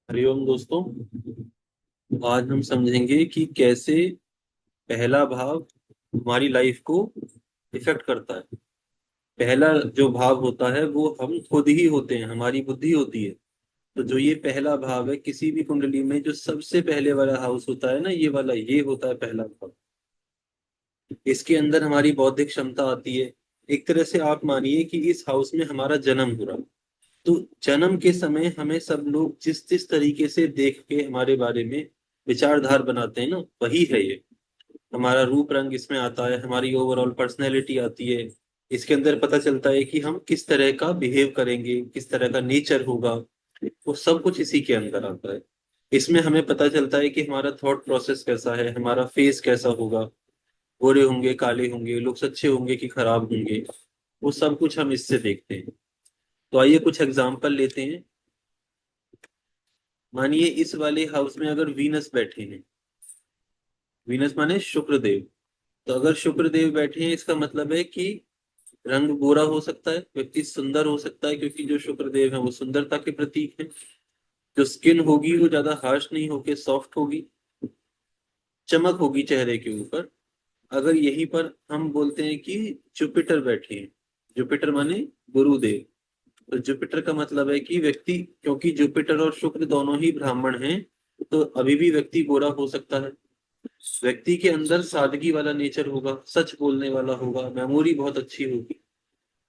हरिओम दोस्तों। आज हम समझेंगे कि कैसे पहला भाव हमारी लाइफ को इफेक्ट करता है। पहला जो भाव होता है वो हम खुद ही होते हैं, हमारी बुद्धि होती है। तो जो ये पहला भाव है किसी भी कुंडली में, जो सबसे पहले वाला हाउस होता है ना, ये वाला, ये होता है पहला भाव। इसके अंदर हमारी बौद्धिक क्षमता आती है। एक तरह से आप मानिए कि इस हाउस में हमारा जन्म हो रहा है। तो जन्म के समय हमें सब लोग जिस जिस तरीके से देख के हमारे बारे में विचारधार बनाते हैं ना, वही है ये। हमारा रूप रंग इसमें आता है, हमारी ओवरऑल पर्सनैलिटी आती है। इसके अंदर पता चलता है कि हम किस तरह का बिहेव करेंगे, किस तरह का नेचर होगा। वो सब कुछ इसी के अंदर आता है। इसमें हमें पता चलता है कि हमारा थॉट प्रोसेस कैसा है, हमारा फेस कैसा होगा। गोरे होंगे, काले होंगे, लुक्स अच्छे होंगे कि खराब होंगे, वो सब कुछ हम इससे देखते हैं। तो आइए कुछ एग्जाम्पल लेते हैं। मानिए इस वाले हाउस में अगर वीनस बैठे हैं। वीनस माने शुक्रदेव। तो अगर शुक्रदेव बैठे हैं, इसका मतलब है कि रंग गोरा हो सकता है, व्यक्ति सुंदर हो सकता है, क्योंकि जो शुक्रदेव है वो सुंदरता के प्रतीक है। जो स्किन होगी वो ज्यादा हार्श नहीं होके सॉफ्ट होगी, चमक होगी चेहरे के ऊपर। अगर यहीं पर हम बोलते हैं कि जुपिटर बैठे हैं। जुपिटर माने गुरुदेव। तो जुपिटर का मतलब है कि व्यक्ति, क्योंकि जुपिटर और शुक्र दोनों ही ब्राह्मण हैं, तो अभी भी व्यक्ति गोरा हो सकता है। व्यक्ति के अंदर सादगी वाला नेचर होगा, सच बोलने वाला होगा, मेमोरी बहुत अच्छी होगी।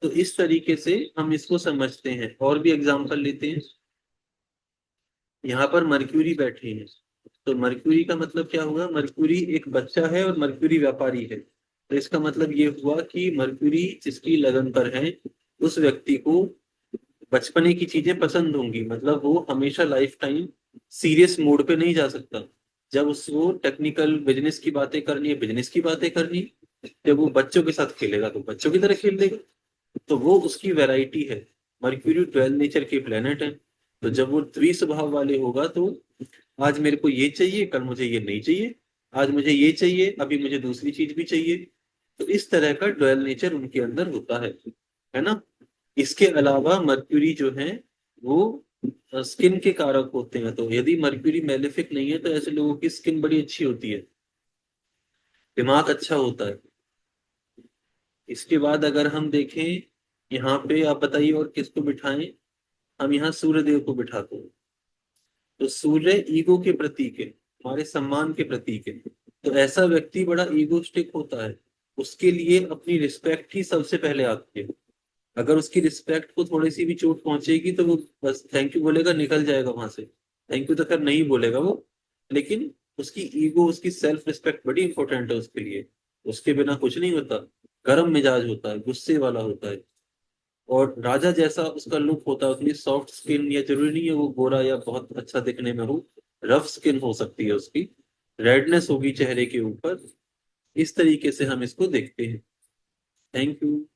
तो इस तरीके से हम इसको समझते हैं। और भी एग्जाम्पल लेते हैं। यहाँ पर मर्क्यूरी बैठे हैं। तो मर्क्यूरी का मतलब क्या हुआ? मर्क्यूरी एक बच्चा है और मर्क्यूरी व्यापारी है। तो इसका मतलब ये हुआ कि मर्क्यूरी जिसकी लगन पर है, उस व्यक्ति को बचपने की चीजें पसंद होंगी। मतलब वो हमेशा लाइफ टाइम सीरियस मोड पे नहीं जा सकता। जब उसको टेक्निकल बिजनेस की बातें करनी है, बिजनेस की बातें करनी है। जब वो बच्चों के साथ खेलेगा तो बच्चों की तरह खेल लेगा। तो वो उसकी वैरायटी है। मर्क्यूरी 12 नेचर के प्लेनेट है। तो जब वो द्वि स्वभाव वाले होगा तो आज मेरे को ये चाहिए, कल मुझे ये नहीं चाहिए। आज मुझे ये चाहिए, अभी मुझे दूसरी चीज भी चाहिए। तो इस तरह का ड्वेल नेचर उनके अंदर होता है ना। इसके अलावा मर्क्यूरी जो है वो स्किन के कारक होते हैं। तो यदि मर्क्यूरी मेलेफिक नहीं है तो ऐसे लोगों की स्किन बड़ी अच्छी होती है, दिमाग अच्छा होता है। इसके बाद अगर हम देखें, यहाँ पे आप बताइए और किसको बिठाएं। हम यहाँ सूर्य देव को बिठाते हैं। तो सूर्य ईगो के प्रतीक है, हमारे सम्मान के प्रतीक है। तो ऐसा व्यक्ति बड़ा ईगोस्टिक होता है। उसके लिए अपनी रिस्पेक्ट ही सबसे पहले आती है। अगर उसकी रिस्पेक्ट को थोड़ी सी भी चोट पहुंचेगी तो वो बस थैंक यू बोलेगा, निकल जाएगा वहां से। थैंक यू तो खैर नहीं बोलेगा वो, लेकिन उसकी ईगो, उसकी सेल्फ रिस्पेक्ट बड़ी इंपॉर्टेंट है उसके लिए। उसके बिना कुछ नहीं होता। गर्म मिजाज होता है, गुस्से वाला होता है। और राजा जैसा उसका लुक होता है, उतनी सॉफ्ट स्किन, या जरूरी नहीं है वो गोरा या बहुत अच्छा दिखने में हो। रफ स्किन हो सकती है उसकी, रेडनेस होगी चेहरे के ऊपर। इस तरीके से हम इसको देखते हैं। Thank you.